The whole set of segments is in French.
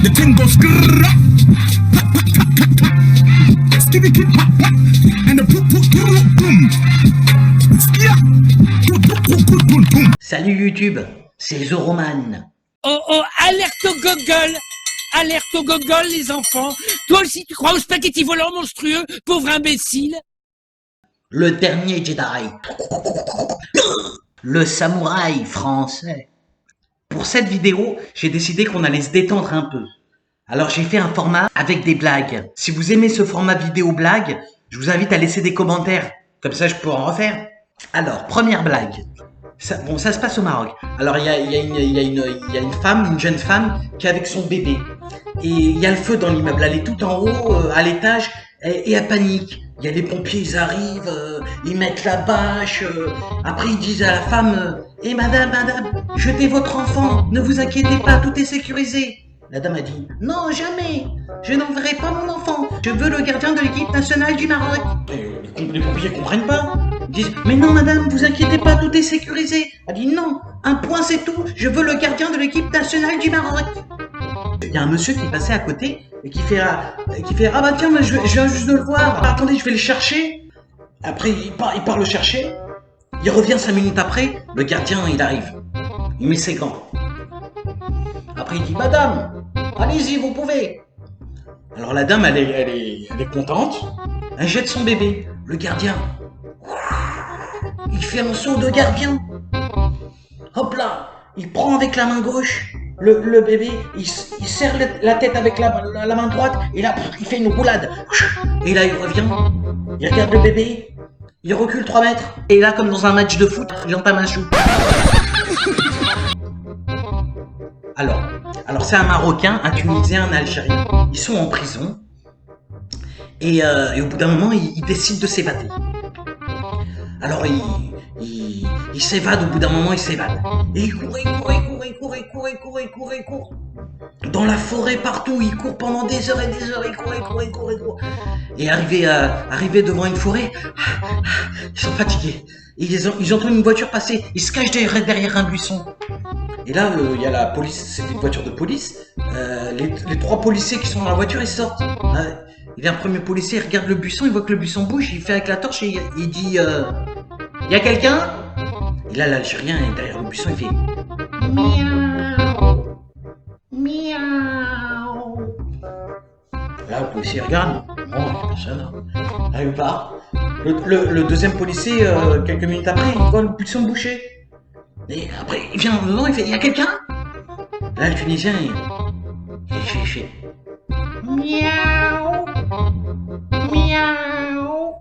The thing goes grrrr, skibidi, and the boom. Salut YouTube, c'est Zoroman. Oh oh, alerte au gogol! Alerte au gogol, les enfants! Toi aussi, tu crois au spaghetti volant monstrueux, pauvre imbécile? Le dernier Jedi. Le samouraï français. Pour cette vidéo, j'ai décidé qu'on allait se détendre un peu. Alors j'ai fait un format avec des blagues. Si vous aimez ce format vidéo blague, je vous invite à laisser des commentaires. Comme ça, je pourrai en refaire. Alors, première blague. Ça se passe au Maroc. Alors, il y a une femme, une jeune femme, qui est avec son bébé. Et il y a le feu dans l'immeuble. Elle est tout en haut, à l'étage, et elle panique. Il y a les pompiers, ils arrivent, ils mettent la bâche. Après, ils disent à la femme, « Eh madame, jetez votre enfant, ne vous inquiétez pas, tout est sécurisé. » La dame a dit, « Non, jamais, je n'enverrai pas mon enfant, je veux le gardien de l'équipe nationale du Maroc. » Les pompiers comprennent pas. Ils disent, « Mais non madame, vous inquiétez pas, tout est sécurisé. » Elle dit, « Non, un point c'est tout, je veux le gardien de l'équipe nationale du Maroc. » Il y a un monsieur qui passait à côté et qui fait, ah bah tiens, je viens juste de le voir, attendez, je vais le chercher. Après, il part le chercher, il revient 5 minutes après, le gardien il arrive, il met ses gants. Après il dit, madame, allez-y, vous pouvez. Alors la dame, elle est contente, elle jette son bébé. Le gardien, il fait un saut de gardien. Hop là, il prend avec la main gauche le bébé, il serre la tête avec la main droite, et là, il fait une roulade. Et là, il revient, il regarde le bébé, il recule 3 mètres, et là, comme dans un match de foot, il entame un chou. Alors c'est un Marocain, un Tunisien, un Algérien. Ils sont en prison, et au bout d'un moment, ils décident de s'évader. Alors, il s'évade, au bout d'un moment, il s'évade. Et il court. Dans la forêt, partout, il court pendant des heures et des heures, il court. Et arrivé devant une forêt, ils sont fatigués. Ils entendent une voiture passer, ils se cachent derrière un buisson. Et là, il y a la police, c'était une voiture de police. Les 3 policiers qui sont dans la voiture, ils sortent. Il y a un premier policier, il regarde le buisson, il voit que le buisson bouge, il fait avec la torche et il dit y a quelqu'un? Et là, l'Algérien est derrière le buisson, il fait miaou, miaou. Là, le policier regarde, non, il n'y a personne. Là, il part. Le deuxième policier, quelques minutes après, il voit le buisson bouché. Et après, il vient devant, il fait y a quelqu'un? Là, le Tunisien, il fait miaou, miaou.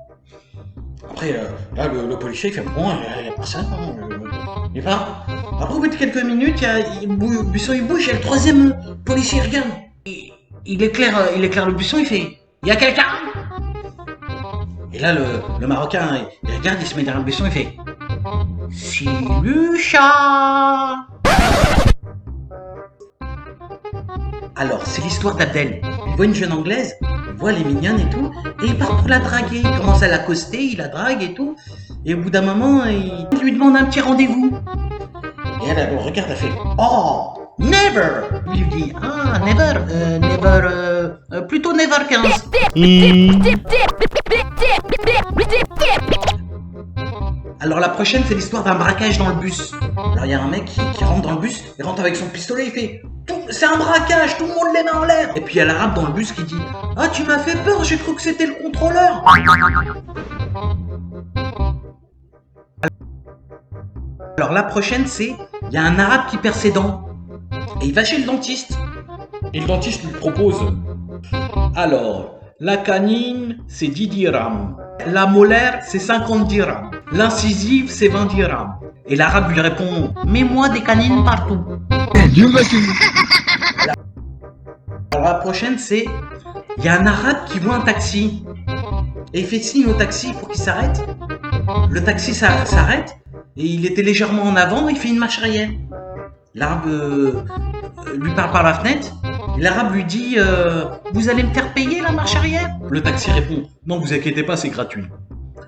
Après, là, le policier, il fait bon, il n'y a personne, il part. Après, au bout de quelques minutes, le buisson, il bouge, il y a le 3e policier, il regarde. Il éclaire le buisson, il fait il y a quelqu'un? Et là, le Marocain, il regarde, il se met derrière le buisson, il fait Silucha. Alors, c'est l'histoire d'Abdel. Il voit une jeune Anglaise, il voit, elle est mignonne et tout, et il part pour la draguer. Il commence à l'accoster, il la drague et tout. Et au bout d'un moment, il lui demande un petit rendez-vous. Et elle regarde, elle fait oh, never. Il lui dit ah, never, plutôt never 15. Alors la prochaine, c'est l'histoire d'un braquage dans le bus. Alors il y a un mec qui rentre dans le bus, il rentre avec son pistolet, il fait c'est un braquage, tout le monde les met en l'air. Et puis il y a l'arabe dans le bus qui dit ah, tu m'as fait peur, j'ai cru que c'était le contrôleur. Alors la prochaine, c'est il y a un arabe qui perd ses dents et il va chez le dentiste. Et le dentiste lui propose alors la canine c'est 10 dirhams, la molaire c'est 50 dirhams, l'incisive c'est 20 dirhams. Et l'arabe lui répond mets-moi des canines partout. Alors la prochaine, c'est il y a un arabe qui voit un taxi et il fait signe au taxi pour qu'il s'arrête. Le taxi s'arrête et il était légèrement en avant, il fait une marche arrière. L'arabe lui parle par la fenêtre. L'arabe lui dit vous allez me faire payer la marche arrière? Le taxi répond non, vous inquiétez pas, c'est gratuit.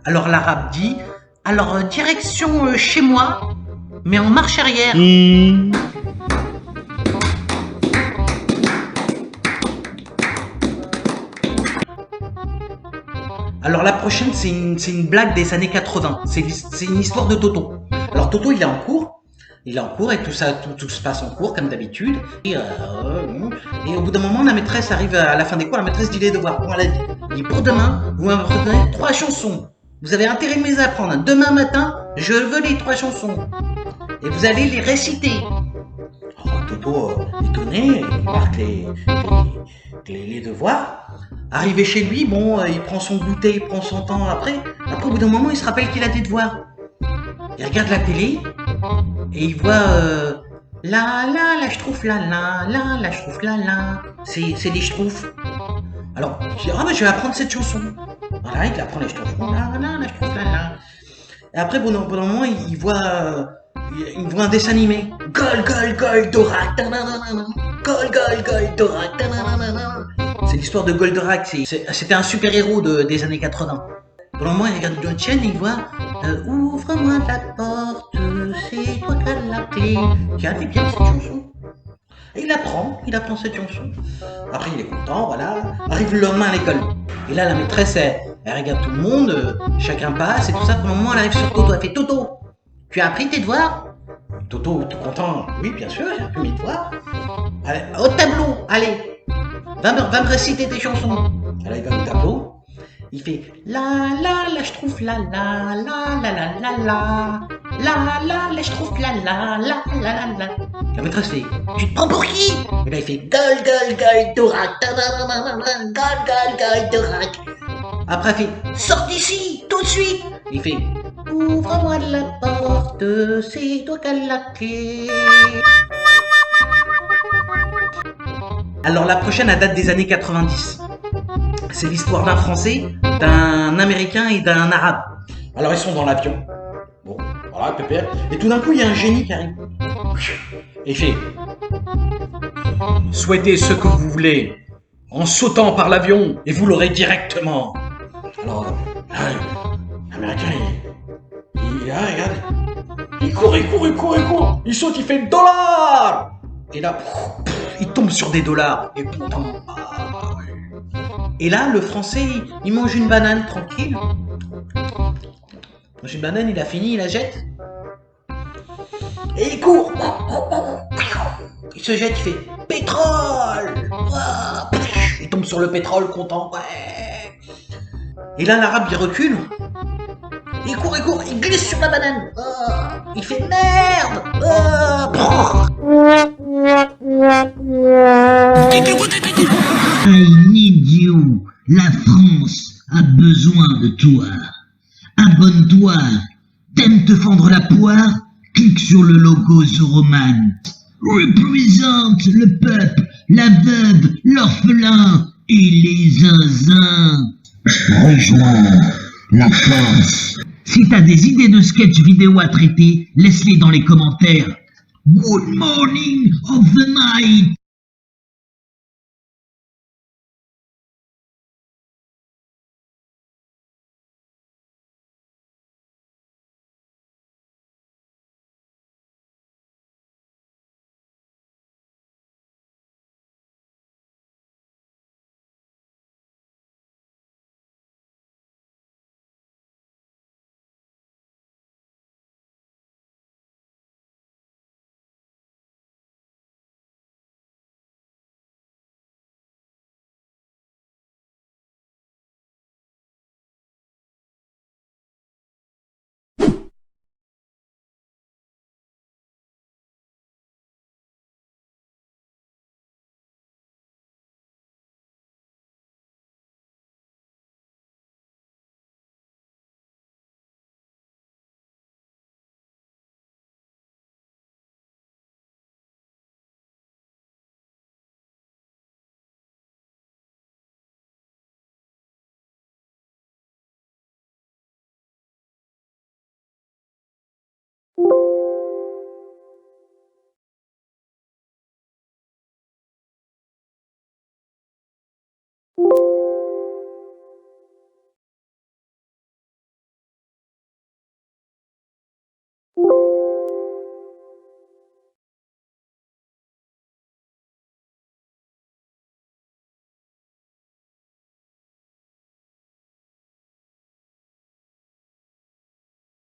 Alors l'arabe dit alors direction chez moi, mais en marche arrière. Alors la prochaine, c'est une blague des années 80. C'est une histoire de Toto. Alors Toto, il est en cours. Il est en cours et tout ça, tout se passe en cours comme d'habitude. Et au bout d'un moment, la maîtresse arrive à la fin des cours. La maîtresse dit les devoirs. Bon, elle dit pour demain, vous m'apprenez 3 chansons. Vous avez intérêt de me les apprendre. Demain matin, je veux les 3 chansons. Et vous allez les réciter. Alors, Toto, étonné, il marque les devoirs. Arrivé chez lui, bon, il prend son goûter, il prend son temps après. Après, au bout d'un moment, il se rappelle qu'il a des devoirs. Il regarde la télé et il voit la schtroumpf, la schtroumpf, la. C'est des schtroumpfs. Alors, il dit, ah, bah, je vais apprendre cette chanson. Voilà, il apprend les schtroumpfs, la schtroumpf, la. Et après, bon, pendant un moment, il voit un dessin animé. Gol, gol, Goldorak. Gol, gol, Goldorak. C'est l'histoire de Goldorak. C'était un super-héros des années 80. Pendant un moment, il regarde une chaîne et il voit ouvre-moi la porte, c'est toi qui as la clé. Tiens, elle est bien cette chanson. Et il apprend cette chanson. Après, il est content, voilà. Arrive le lendemain à l'école. Et là, la maîtresse, elle regarde tout le monde, chacun passe et tout ça. Pendant un moment, elle arrive sur Toto. Elle fait Toto, tu as appris tes devoirs? Toto, tout content. Oui, bien sûr, j'ai appris mes devoirs. Allez, au tableau, allez. Va me réciter tes chansons. Alors, il va au tableau. Il fait la, je trouve la, je trouve la. La maîtresse fait, tu te prends pour qui? Et là, il fait gol, Goldorak. Gol, Goldorak. Après, il fait, sors d'ici, tout de suite. Il fait, ouvre-moi la porte, c'est toi qui as la clé. Alors, la prochaine, elle date des années 90. C'est l'histoire d'un Français, d'un Américain et d'un Arabe. Alors ils sont dans l'avion. Bon, voilà, pépère. Et tout d'un coup, il y a un génie qui arrive. Et il fait souhaitez ce que vous voulez en sautant par l'avion et vous l'aurez directement. Alors, l'Américain, regarde. Il court. Il saute, il fait dollar. Et là, il tombe sur des dollars. Et content. Et là, le Français, il mange une banane tranquille. Il mange une banane, il a fini, il la jette. Et il court. Il se jette, il fait pétrole. Il tombe sur le pétrole, content. Ouais. Et là, l'arabe, il recule. Il court, il glisse sur la banane. Il fait merde. I need you. La France a besoin de toi. Abonne-toi. T'aimes te fendre la poire? Clique sur le logo Zoroman. Représente le peuple, la veuve, l'orphelin et les zinzins. Rejoins la France. Si t'as des idées de sketch vidéo à traiter, laisse-les dans les commentaires. Good morning of the night.